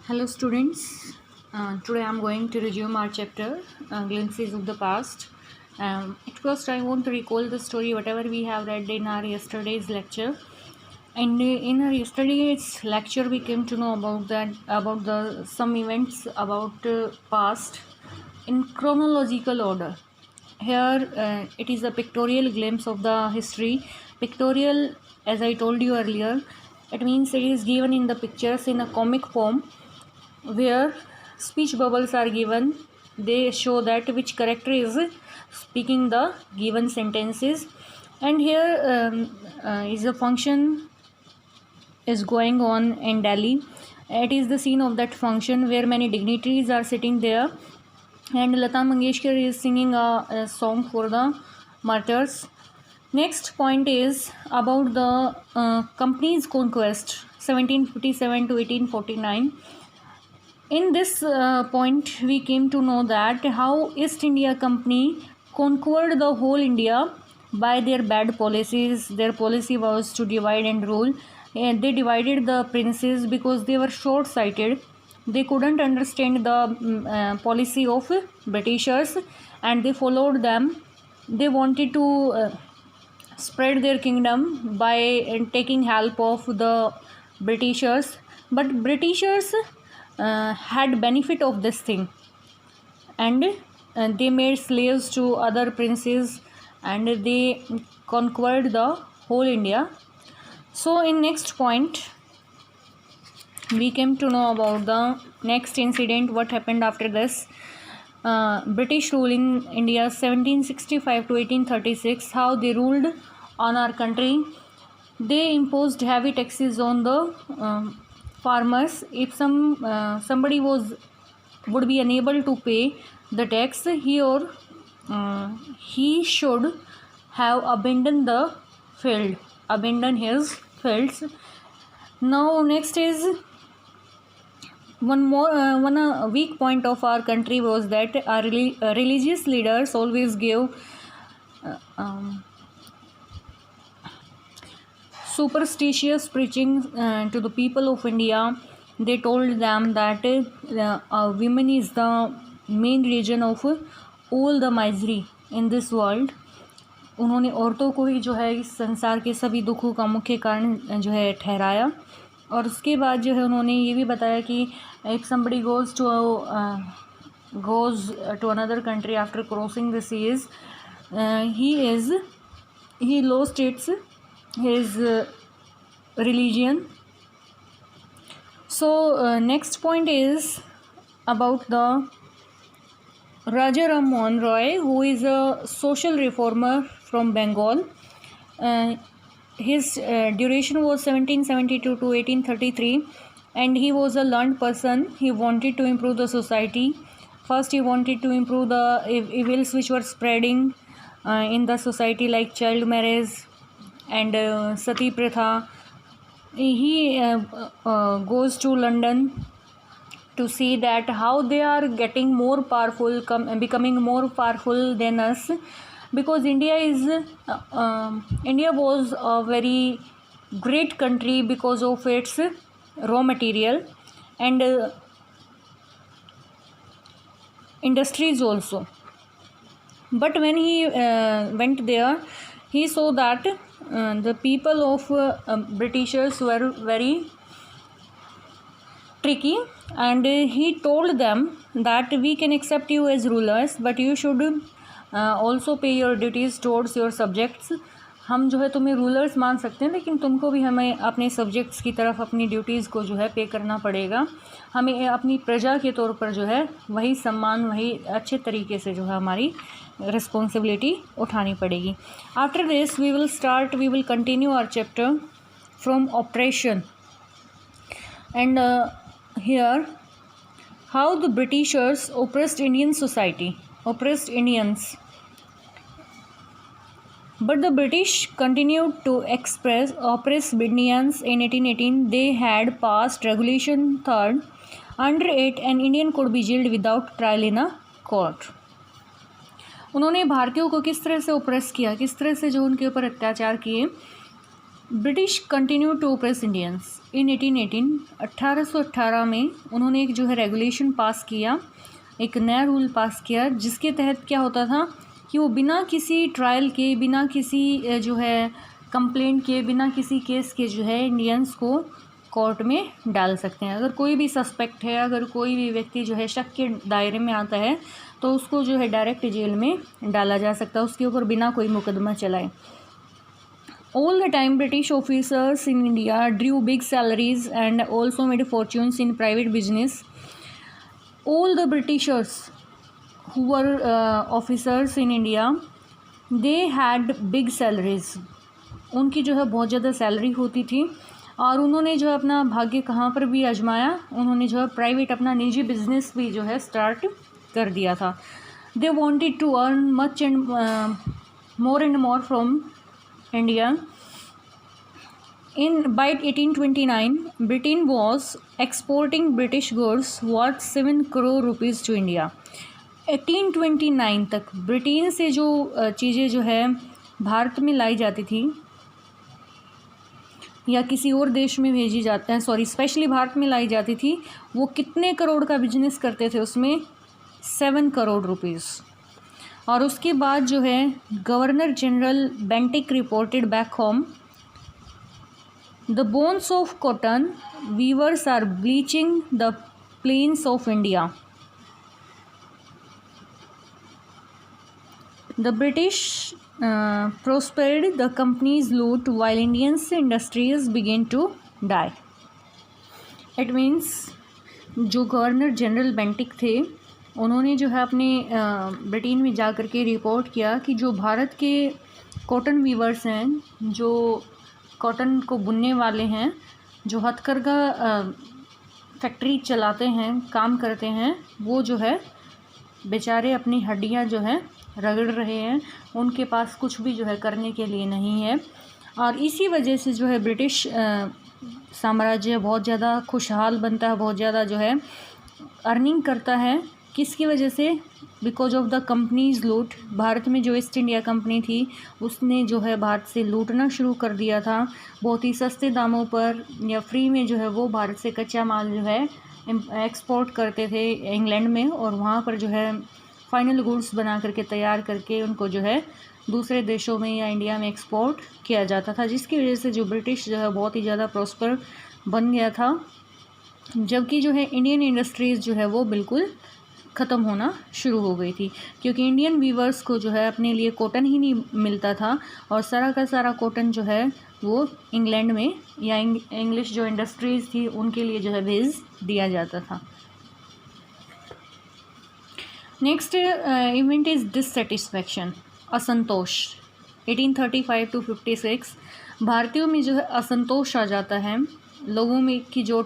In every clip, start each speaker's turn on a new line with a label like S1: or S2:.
S1: Hello, students. Today I'm going to resume our chapter, Glimpses of the Past. At first, I want to recall the story, whatever we have read in our yesterday's lecture. And in our yesterday's lecture, we came to know about the some events about past in chronological order. Here, it is a pictorial glimpse of the history. Pictorial, as I told you earlier, it means it is given in the pictures in a comic form where speech bubbles are given. They show that which character is speaking the given sentences, and here is a function is going on in Delhi. It is the scene of that function where many dignitaries are sitting there, and Lata Mangeshkar is singing a song for the martyrs. Next point is about the company's conquest 1757 to 1849. In this point, we came to know that how East India Company conquered the whole India by their bad policies. Their policy was to divide and rule, and they divided the princes because they were short-sighted. They couldn't understand the policy of Britishers, and they followed them. They wanted to spread their kingdom by taking help of the Britishers, but Britishers had benefit of this thing, and they made slaves to other princes, and they conquered the whole India. So in next point, we came to know about the next incident, what happened after this. British rule in India 1765 to 1836, how they ruled on our country. They imposed heavy taxes on the farmers. If somebody would be unable to pay the tax, he should have abandoned the field, abandon his fields. Now next is one weak point of our country was that our religious leaders always gave superstitious preaching to the people of India. They told them that women is the main reason of all the misery in this world. उन्होंने औरतों को ही जो है इस संसार के सभी दुखों का मुख्य कारण जो है ठहराया. और उसके बाद जो है उन्होंने ये भी बताया कि if somebody goes to another country after crossing the seas, he lost his religion. So next point is about the Raja Ram Mohan Roy, who is a social reformer from Bengal. His duration was 1772 to 1833, and he was a learned person. He wanted to improve the society. First, he wanted to improve the evils which were spreading in the society, like child marriage and sati pratha. He goes to London to see that how they are getting more powerful, becoming more powerful than us, because India was a very great country because of its raw material and industries also. But when he went there, he saw that the people of Britishers were very tricky, and he told them that we can accept you as rulers, but you should also pay your duties towards your subjects. हम जो है तुम्हें rulers मान सकते हैं, लेकिन तुमको भी हमें अपने सब्जेक्ट्स की तरफ अपनी ड्यूटीज़ को जो है पे करना पड़ेगा. हमें अपनी प्रजा के तौर पर जो है वही सम्मान, वही अच्छे तरीके से जो है हमारी रिस्पॉन्सिबिलिटी उठानी पड़ेगी. After this we will continue our chapter from operation, and here how the Britishers oppressed Indian society, oppressed Indians. But the British continued to oppress Indians. In 1818, they had passed Regulation 3rd. Under it, an Indian could be jailed without trial in a court. उन्होंने भारतीयों को किस तरह से oppress किया, किस तरह से जो उनके ऊपर अत्याचार किए. British continued to oppress Indians. इन 1818 में उन्होंने एक जो है रेगुलेशन पास किया, एक नया रूल पास किया, जिसके तहत क्या होता था कि वो बिना किसी ट्रायल के, बिना किसी जो है कंप्लेंट के, बिना किसी केस के जो है इंडियंस को कोर्ट में डाल सकते हैं। अगर कोई भी सस्पेक्ट है, अगर कोई भी व्यक्ति जो है शक के दायरे में आता है तो उसको जो है डायरेक्ट जेल में डाला जा सकता है, उसके ऊपर बिना कोई मुकदमा चलाए। All the time British officers in India drew big salaries and also made fortunes in private business. All the Britishers who were officers in India, they had big salaries. उनकी जो है बहुत ज़्यादा सैलरी होती थी और उन्होंने जो है अपना भाग्य कहाँ पर भी आजमाया, उन्होंने जो है प्राइवेट अपना निजी बिजनेस भी जो है स्टार्ट कर दिया था। They wanted to earn much and more from India. By 1829, Britain was exporting British goods worth 7 crore rupees to India. 1829 तक ब्रिटेन से जो चीज़ें जो है भारत में लाई जाती थी या किसी और देश में भेजी जाते हैं, स्पेशली भारत में लाई जाती थी, वो कितने करोड़ का बिजनेस करते थे उसमें? 7 करोड़ रुपीज़। और उसके बाद जो है governor general Bentinck reported back home, the bones of cotton weavers are bleaching the plains of India. The British prospered, the companies loot while Indians industries began to die. It means जो governor general Bentinck थे उन्होंने जो है अपने Britain में जा कर के रिपोर्ट किया कि जो भारत के कॉटन वीवर्स हैं, जो कॉटन को बुनने वाले हैं, जो हथकरघा फैक्ट्री चलाते हैं, काम करते हैं, वो जो है बेचारे अपनी हड्डियां जो है रगड़ रहे हैं, उनके पास कुछ भी जो है करने के लिए नहीं है। और इसी वजह से जो है ब्रिटिश साम्राज्य बहुत ज़्यादा खुशहाल बनता है, बहुत ज़्यादा जो है अर्निंग करता है। किसकी वजह से? बिकॉज ऑफ द कंपनीज लूट। भारत में जो ईस्ट इंडिया कंपनी थी उसने जो है भारत से लूटना शुरू कर दिया था, बहुत ही सस्ते दामों पर या फ्री में जो है वो भारत से कच्चा माल जो है एक्सपोर्ट करते थे इंग्लैंड में, और वहाँ पर जो है फाइनल गुड्स बना करके तैयार करके उनको जो है दूसरे देशों में या इंडिया में एक्सपोर्ट किया जाता था, जिसकी वजह से जो ब्रिटिश जो है बहुत ही ज़्यादा प्रॉस्पर बन गया था। जबकि जो है इंडियन इंडस्ट्रीज़ जो है वो बिल्कुल ख़त्म होना शुरू हो गई थी, क्योंकि इंडियन वीवर्स को जो है अपने लिए कॉटन ही नहीं मिलता था और सारा का सारा कॉटन जो है वो इंग्लैंड में या इंग्लिश जो इंडस्ट्रीज़ थी उनके लिए जो है भेज दिया जाता था। नेक्स्ट इवेंट इज़ डिससेटिस्फैक्शन, असंतोष। 1835 to 56 भारतीयों में जो है असंतोष आ जाता है, लोगों में की जो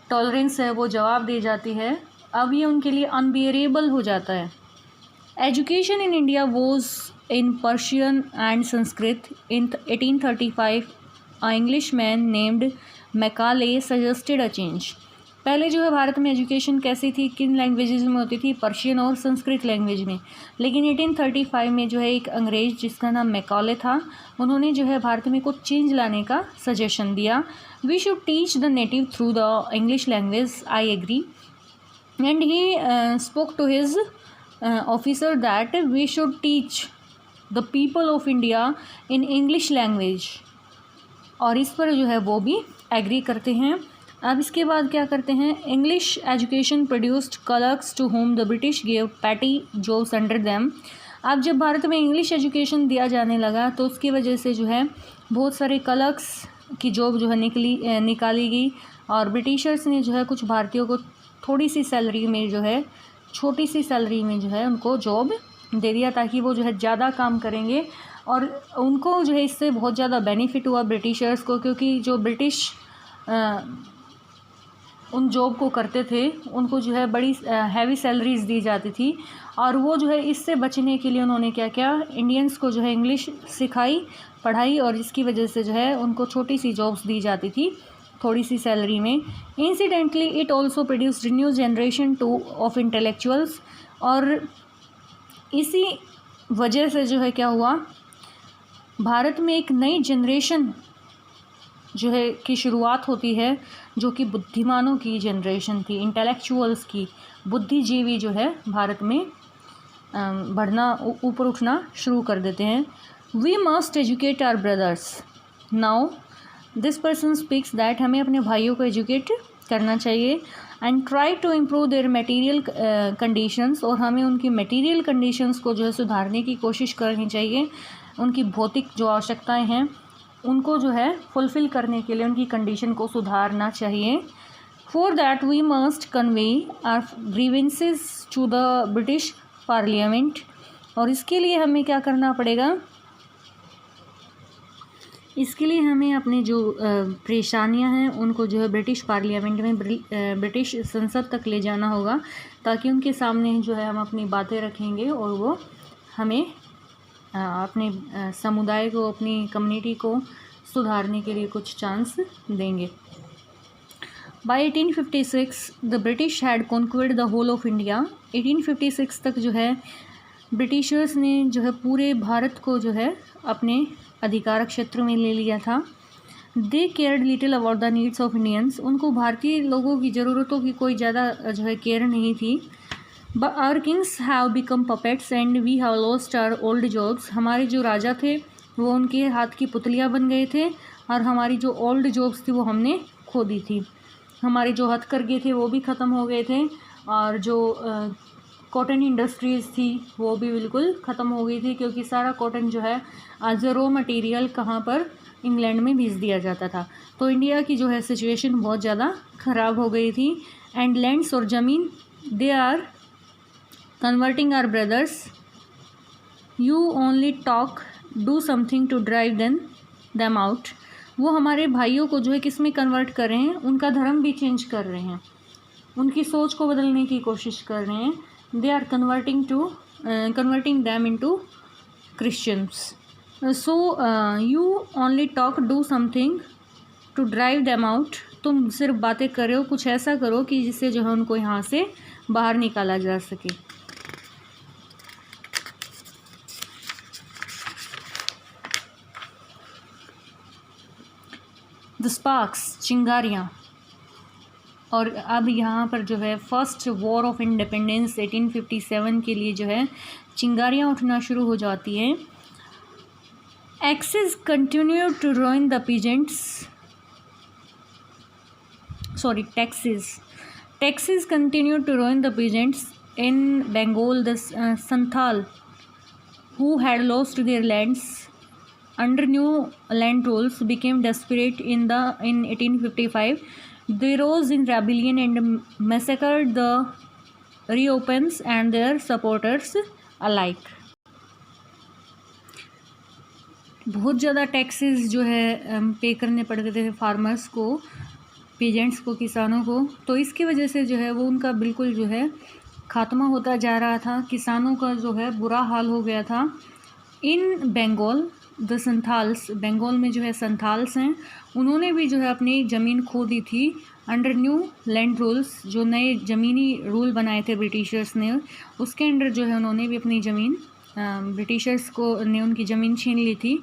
S1: टॉलरेंस है वो जवाब दे जाती है, अब ये उनके लिए अनबियरेबल हो जाता है। Education in India was in Persian and Sanskrit. In 1835 a English man named Macaulay suggested a change. पहले जो है भारत में एजुकेशन कैसी थी, किन लैंग्वेजेस में होती थी? पर्शियन और संस्कृत लैंग्वेज में। लेकिन 1835 में जो है एक अंग्रेज जिसका नाम मैकाले था, उन्होंने जो है भारत में कुछ चेंज लाने का सजेशन दिया। We should teach the native through the English language, I agree, and he spoke to his officer that we should teach the people of India in English language, और इस पर जो है वो भी एग्री करते हैं। अब इसके बाद क्या करते हैं? English education produced clerks to home the British give petty jobs under them. अब जब भारत में इंग्लिश एजुकेशन दिया जाने लगा तो उसकी वजह से जो है बहुत सारे क्लर्क्स की जॉब जो है निकाली गई, और ब्रिटिशर्स ने जो है कुछ भारतीयों को थोड़ी सी सैलरी में जो है, छोटी सी सैलरी में जो है उनको जॉब दे दिया, ताकि वो जो है ज़्यादा काम करेंगे। और उनको जो है इससे बहुत ज़्यादा बेनिफिट हुआ ब्रिटिशर्स को, क्योंकि जो ब्रिटिश उन जॉब को करते थे उनको जो है बड़ी हैवी सैलरीज दी जाती थी, और वो जो है इससे बचने के लिए उन्होंने क्या किया, इंडियंस को जो है इंग्लिश सिखाई, पढ़ाई, और इसकी वजह से जो है उनको छोटी सी जॉब्स दी जाती थी थोड़ी सी सैलरी में। Incidentally it also produced new generation of intellectuals, और इसी वजह से जो है क्या हुआ, भारत में एक नई जनरेशन जो है की शुरुआत होती है, जो कि बुद्धिमानों की जनरेशन थी, इंटेलेक्चुअल्स की, बुद्धिजीवी जो है भारत में बढ़ना, ऊपर उठना शुरू कर देते हैं। We must educate our brothers. Now this person speaks that हमें अपने भाइयों को एजुकेट करना चाहिए and try to improve their material conditions, और हमें उनकी मटेरियल कंडीशंस को जो है सुधारने की कोशिश करनी चाहिए। उनकी भौतिक जो आवश्यकताएं हैं उनको जो है फुलफ़िल करने के लिए उनकी कंडीशन को सुधारना चाहिए। For that we must convey our grievances to the British parliament, और इसके लिए हमें क्या करना पड़ेगा, इसके लिए हमें अपने जो परेशानियां हैं उनको जो है ब्रिटिश पार्लियामेंट में, ब्रिटिश संसद तक ले जाना होगा, ताकि उनके सामने जो है हम अपनी बातें रखेंगे और वो हमें अपने समुदाय को, अपनी कम्युनिटी को सुधारने के लिए कुछ चांस देंगे। By 1856 the British had conquered the whole of India. 1856 तक जो है ब्रिटिशर्स ने जो है पूरे भारत को जो है अपने अधिकार क्षेत्र में ले लिया था। They cared little about the needs of Indians. उनको भारतीय लोगों की ज़रूरतों की कोई ज़्यादा जो है केयर नहीं थी। But our kings have become puppets and we have lost our old jobs. हमारे जो राजा थे वो उनके हाथ की पुतलियाँ बन गए थे, और हमारी जो ओल्ड जॉब्स थी वो हमने खो दी थी। हमारे जो हथकरघे थे वो भी ख़त्म हो गए थे, और जो कॉटन इंडस्ट्रीज़ थी वो भी बिल्कुल ख़त्म हो गई थी, क्योंकि सारा कॉटन जो है एज अ रॉ मटेरियल कहाँ पर, इंग्लैंड में भेज दिया जाता था। तो इंडिया की जो है सिचुएशन बहुत ज़्यादा ख़राब हो गई थी। एंड लैंड्स और ज़मीन, they are converting our brothers, you only talk, do something to drive them out. वो हमारे भाइयों को जो है किस में कन्वर्ट कर रहे हैं, उनका धर्म भी चेंज कर रहे हैं, उनकी सोच को बदलने की कोशिश कर रहे हैं। They are converting them into Christians. So you only talk, do something to drive them out. तुम सिर्फ बातें कर रहे हो, कुछ ऐसा करो कि जिससे जो है उनको यहाँ से बाहर निकाला जा सके। द स्पार्क्स, चिंगारियाँ। और अब यहाँ पर जो है फर्स्ट वॉर ऑफ इंडिपेंडेंस 1857 के लिए जो है चिंगारियाँ उठना शुरू हो जाती हैं। Excess continue to ruin the peasants, sorry taxes continue to ruin the peasants in Bengal. The Santhal who had lost their lands under new land rules became desperate in 1855. They rose in rebellion and massacred the Europeans and their supporters alike. बहुत ज़्यादा taxes जो है पे करने पड़ते थे farmers को, peasants को, किसानों को। तो इसकी वजह से जो है वो उनका बिल्कुल जो है खात्मा होता जा रहा था। किसानों का जो है बुरा हाल हो गया था। इन बंगाल द संथाल्स, बंगाल में जो है संथाल्स हैं, उन्होंने भी जो है अपनी ज़मीन खो दी थी अंडर न्यू लैंड रूल्स। जो नए ज़मीनी रूल बनाए थे ब्रिटिशर्स ने, उसके अंडर जो है उन्होंने भी अपनी ज़मीन, ब्रिटिशर्स को ने उनकी ज़मीन छीन ली थी।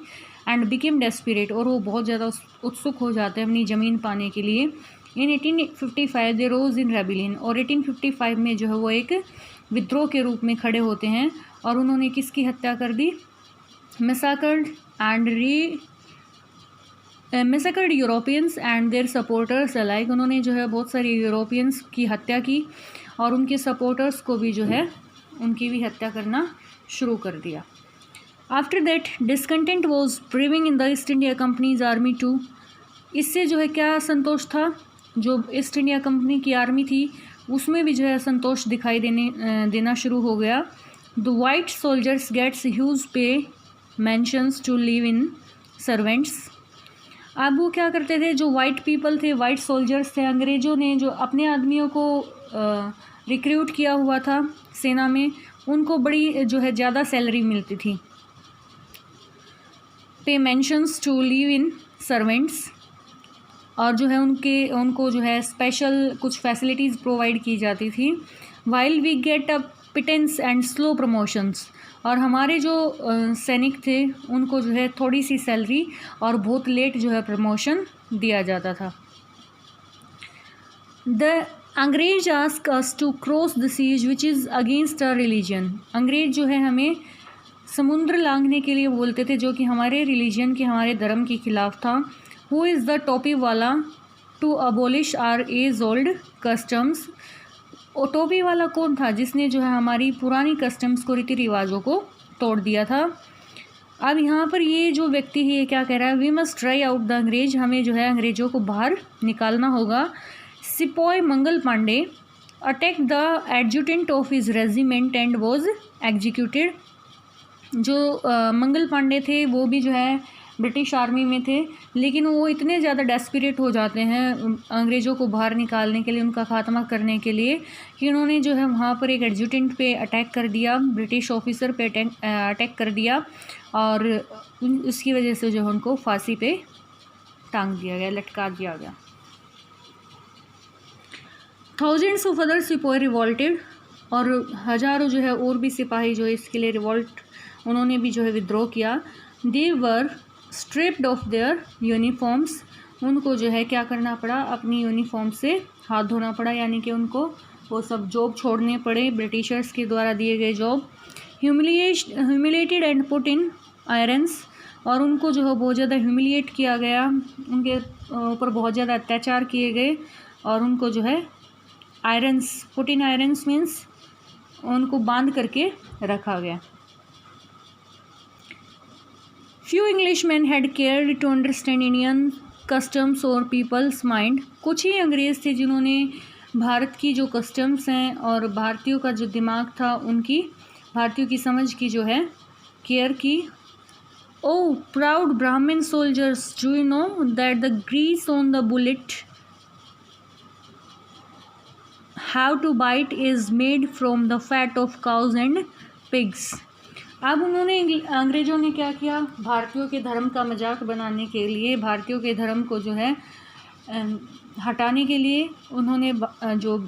S1: एंड बिकेम डेस्परेट, और वो बहुत ज़्यादा उत्सुक हो जाते हैं अपनी ज़मीन पाने के लिए। इन 1855 दे रोज़ इन रेबिलियन, और 1855 में जो है वो एक विद्रोह के रूप में खड़े होते हैं। और उन्होंने किसकी हत्या कर दी? Massacred Europeans and their supporters alike. उन्होंने जो है बहुत सारे यूरोपियंस की हत्या की, और उनके सपोर्टर्स को भी जो है उनकी भी हत्या करना शुरू कर दिया। After that discontent was prevailing in the East India company's army too. इससे जो है क्या संतोष था, जो ईस्ट इंडिया कंपनी की आर्मी थी उसमें भी जो है संतोष दिखाई देना शुरू हो गया। The white soldiers gets huge pay mansions to live in servants. अब वो क्या करते थे, जो वाइट पीपल थे, वाइट सोल्जर्स थे, अंग्रेज़ों ने जो अपने आदमियों को रिक्रूट किया हुआ था सेना में, उनको बड़ी जो है ज़्यादा सैलरी मिलती थी। Pay mansions to live in servants, और जो है उनको जो है स्पेशल कुछ फैसिलिटीज़ प्रोवाइड की जाती थी। While we get a pittance and slow promotions, और हमारे जो सैनिक थे उनको जो है थोड़ी सी सैलरी और बहुत लेट जो है प्रमोशन दिया जाता था। The Angrez ask us to cross the seas which is against our religion. अंग्रेज जो है हमें समुद्र लांघने के लिए बोलते थे, जो कि हमारे रिलीजन के, हमारे धर्म के खिलाफ था। Who is the topi wala to abolish our age old customs. और टोपी वाला कौन था जिसने जो है हमारी पुरानी कस्टम्स को, रीति रिवाजों को तोड़ दिया था। अब यहाँ पर ये जो व्यक्ति है ये क्या कह रहा है, we must try out the Angrez, हमें जो है अंग्रेज़ों को बाहर निकालना होगा। सिपाही Mangal Pandey attack the adjutant of his regiment and was executed. जो मंगल पांडे थे वो भी जो है ब्रिटिश आर्मी में थे, लेकिन वो इतने ज़्यादा डेस्परेट हो जाते हैं अंग्रेज़ों को बाहर निकालने के लिए, उनका खात्मा करने के लिए, कि उन्होंने जो है वहाँ पर एक एडजुटेंट पे अटैक कर दिया, ब्रिटिश ऑफिसर पे अटैक कर दिया, और उसकी वजह से जो है उनको फांसी पे टांग दिया गया, लटका दिया गया। थाउजेंड्स ऑफ अदर सिपाही रिवॉल्टेड, और हज़ारों जो है और भी सिपाही जो है इसके लिए रिवॉल्ट, उन्होंने भी जो है विद्रोह किया। दे वर स्ट्रिप्ड ऑफ देयर यूनिफॉर्म्स, उनको जो है क्या करना पड़ा, अपनी यूनिफॉर्म से हाथ धोना पड़ा, यानी कि उनको वो सब जॉब छोड़ने पड़े, ब्रिटिशर्स के द्वारा दिए गए job. Humiliated and put in irons, और उनको जो है बहुत ज़्यादा ह्यूमिलिएट किया गया, उनके ऊपर बहुत ज़्यादा अत्याचार किए गए, और उनको जो है irons, put in irons means उनको बांध करके रखा गया। Few Englishmen had cared to understand Indian customs or people's mind। कुछ ही अंग्रेज़ थे जिन्होंने भारत की जो कस्टम्स हैं और भारतीयों का जो दिमाग था, उनकी, भारतीयों की समझ की जो है केयर की। Oh proud Brahmin soldiers, do you know that the grease on the bullet have to bite is made from the fat of cows and pigs। अब उन्होंने, अंग्रेज़ों ने क्या किया, भारतीयों के धर्म का मजाक बनाने के लिए, भारतीयों के धर्म को जो है हटाने के लिए, उन्होंने जो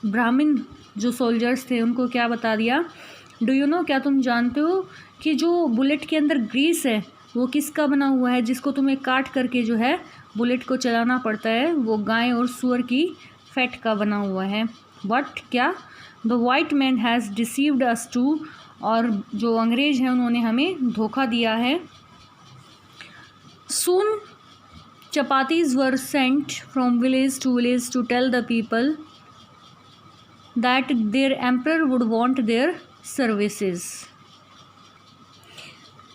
S1: ब्राह्मण जो सोल्जर्स थे उनको क्या बता दिया, डू यू नो, क्या तुम जानते हो कि जो बुलेट के अंदर ग्रीस है वो किसका बना हुआ है, जिसको तुम्हें काट करके जो है बुलेट को चलाना पड़ता है, वो गाय और सूअर की फैट का बना हुआ है। बट क्या, the white man has deceived us too, और जो अंग्रेज़ हैं उन्होंने हमें धोखा दिया है। Soon chapatis were sent from village to village to tell the people that their emperor would want their services.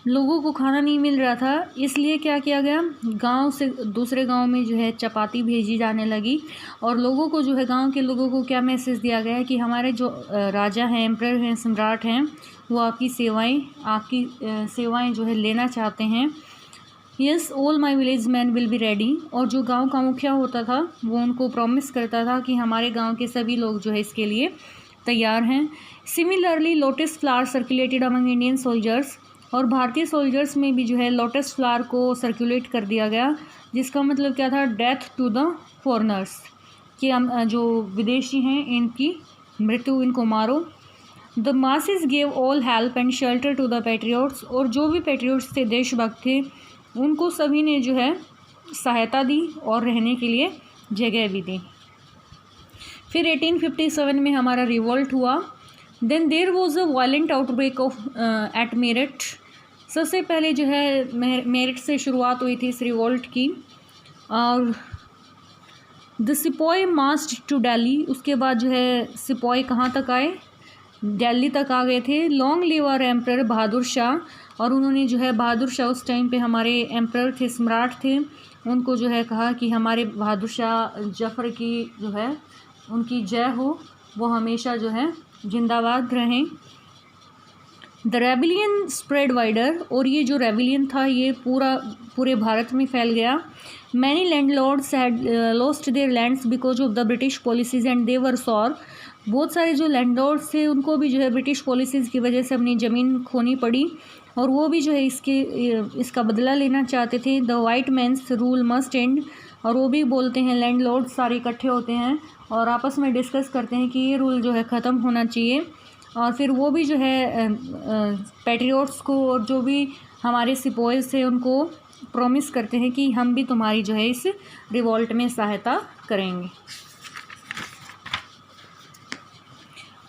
S1: लोगों को खाना नहीं मिल रहा था, इसलिए क्या किया गया, गांव से दूसरे गांव में जो है चपाती भेजी जाने लगी, और लोगों को जो है, गांव के लोगों को क्या मैसेज दिया गया है कि हमारे जो राजा हैं, एम्परर हैं, सम्राट हैं, वो आपकी सेवाएं जो है लेना चाहते हैं। Yes, all my village man will be ready. और जो गांव का मुखिया होता था वो उनको प्रॉमिस करता था कि हमारे गांव के सभी लोग जो है इसके लिए तैयार हैं। Similarly lotus flower circulated among Indian soldiers, और भारतीय सोल्जर्स में भी जो है लोटस फ्लावर को सर्कुलेट कर दिया गया, जिसका मतलब क्या था, डेथ टू द फॉरेनर्स, कि हम जो विदेशी हैं इनकी मृत्यु, इनको मारो। The masses gave all help and shelter to the patriots, और जो भी पैट्रियोट्स थे, देशभक्त थे, उनको सभी ने जो है सहायता दी और रहने के लिए जगह भी दी। फिर 1857 में हमारा रिवोल्ट हुआ। Then there was a violent outbreak of at Meerut. सबसे पहले जो है मेरठ से शुरुआत हुई थी इस रिवोल्ट की, और द सिपाही मार्च्ड टू दिल्ली। उसके बाद जो है सिपाही कहाँ तक आए, दिल्ली तक आ गए थे। Long live our emperor Bahadur Shah, और उन्होंने जो है बहादुर शाह उस टाइम पे हमारे एम्परर थे, सम्राट थे, उनको जो है कहा कि हमारे बहादुर शाह जफ़र की जो है उनकी जय हो, वो हमेशा जो है जिंदाबाद रहें। द रेबिलियन स्प्रेड वाइडर, और ये जो रेबिलियन था ये पूरे भारत में फैल गया। Many landlords had lost their lands because of the British policies and they were sore. बहुत सारे जो लैंडलॉर्ड्स थे उनको भी जो है ब्रिटिश पॉलिसीज़ की वजह से अपनी ज़मीन खोनी पड़ी, और वो भी जो है इसका बदला लेना चाहते थे। The white man's rule must end, और वो भी बोलते हैं, लैंडलॉर्ड्स सारे इकट्ठे होते हैं और आपस में डिस्कस करते हैं कि ये रूल जो है ख़त्म होना चाहिए। और फिर वो भी जो है पैट्रियोट्स को और जो भी हमारे सिपोइस थे उनको प्रॉमिस करते हैं कि हम भी तुम्हारी जो है इस रिवॉल्ट में सहायता करेंगे।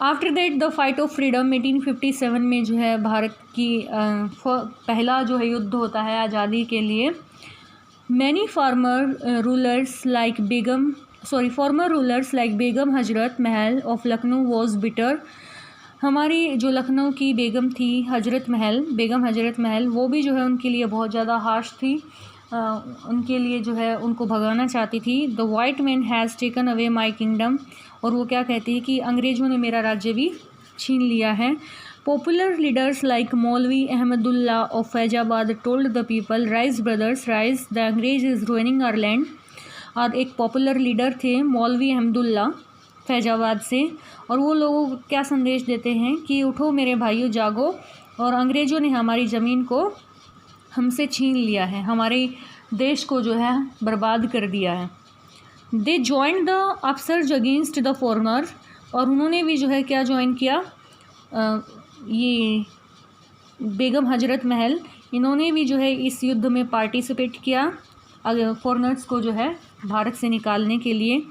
S1: After that the fight of freedom 1857 में जो है भारत की पहला जो है युद्ध होता है आज़ादी के लिए। Many farmer rulers like Begum Hazrat Mahal of Lucknow was bitter. हमारी जो लखनऊ की बेगम थी बेगम हजरत महल, वो भी जो है उनके लिए बहुत ज़्यादा हार्श थी, उनके लिए जो है उनको भगाना चाहती थी। The white man has taken away my kingdom, और वो क्या कहती है कि अंग्रेज़ों ने मेरा राज्य भी छीन लिया है। पॉपुलर लीडर्स लाइक मौलवी Ahmadullah of Faizabad told the people rise brothers rise, the अंग्रेज इज़ रूइनिंग आवर लैंड। और एक पॉपुलर लीडर थे मौलवी अहमदुल्ला फैजाबाद से, और वो लोगों को क्या संदेश देते हैं कि उठो मेरे भाइयों जागो, और अंग्रेज़ों ने हमारी ज़मीन को हमसे छीन लिया है, हमारे देश को जो है बर्बाद कर दिया है। They join the upsurge against the foreigner, और उन्होंने भी जो है क्या ज्वाइन किया, ये बेगम हजरत महल, इन्होंने भी जो है इस युद्ध में पार्टिसिपेट किया फॉरनर्स को जो है भारत से निकालने के लिए।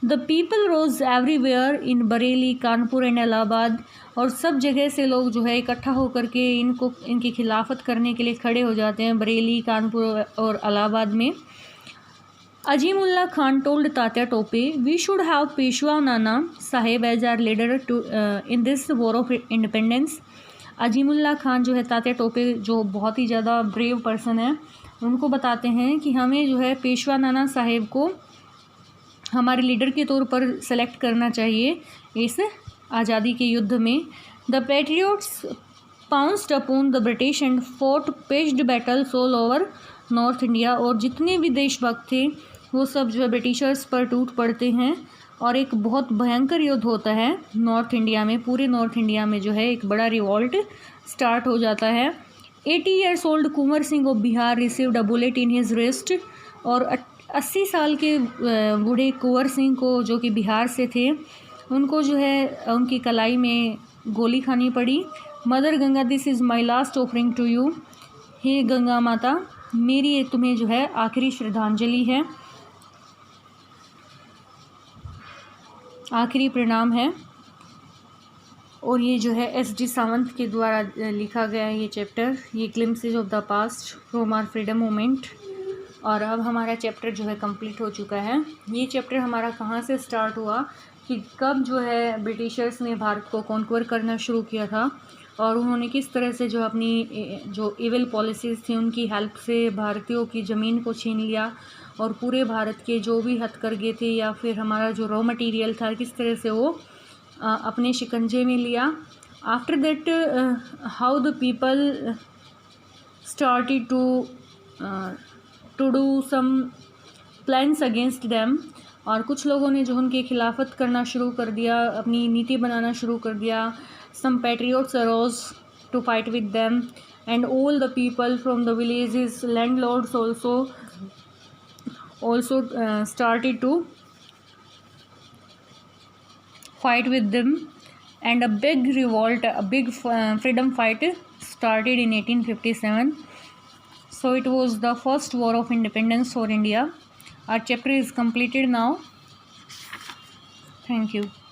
S1: The people rose everywhere in Bareilly, Kanpur and Allahabad, और सब जगह से लोग जो है इकट्ठा होकर के इनकी खिलाफत करने के लिए खड़े हो जाते हैं बरेली, कानपुर और इलाहाबाद में। Azimullah Khan told Tatya Tope, we should have Peshwa Nana Sahib as our leader too in this war of independence. Azimullah Khan जो है तात्या टोपे, जो बहुत ही ज़्यादा ब्रेव पर्सन है, उनको बताते हैं कि हमें जो है पेशवा नाना साहेब को हमारे लीडर के तौर पर सेलेक्ट करना चाहिए इस आज़ादी के युद्ध में। The patriots pounced upon the British and fort paced battles all over north India, और जितने भी देशभक्त थे वो सब जो है ब्रिटिशर्स पर टूट पड़ते हैं, और एक बहुत भयंकर युद्ध होता है नॉर्थ इंडिया में। पूरे नॉर्थ इंडिया में जो है एक बड़ा रिवॉल्ट स्टार्ट हो जाता है। 80 years old Kunwar Singh of Bihar received a bullet in his wrist, और 80 साल के बूढ़े कुंवर सिंह को, जो कि बिहार से थे, उनको जो है उनकी कलाई में गोली खानी पड़ी। Mother Ganga, this is my last offering to you, हे गंगा माता, मेरी तुम्हें जो है आखिरी श्रद्धांजलि है, आखिरी प्रणाम है। और ये जो है एस.डी. सावंत के द्वारा लिखा गया है ये चैप्टर, ये glimpses of the past from our freedom movement. और अब हमारा चैप्टर जो है कंप्लीट हो चुका है। ये चैप्टर हमारा कहाँ से स्टार्ट हुआ कि कब जो है ब्रिटिशर्स ने भारत को कॉन्क्वर करना शुरू किया था, और उन्होंने किस तरह से जो अपनी जो इविल पॉलिसीज़ थी उनकी हेल्प से भारतीयों की ज़मीन को छीन लिया, और पूरे भारत के जो भी हथकरघे थे या फिर हमारा जो रॉ मटेरियल था किस तरह से वो अपने शिकंजे में लिया। After that how the people started to do some plans against them, और कुछ लोगों ने जो उनके खिलाफत करना शुरू कर दिया, अपनी नीति बनाना शुरू कर दिया। Some patriots arose to fight with them, and all the people from the villages, landlords also started to fight with them, and a big revolt, a big freedom fight started in 1857. So it was the first war of independence for India. Our chapter is completed now. Thank you.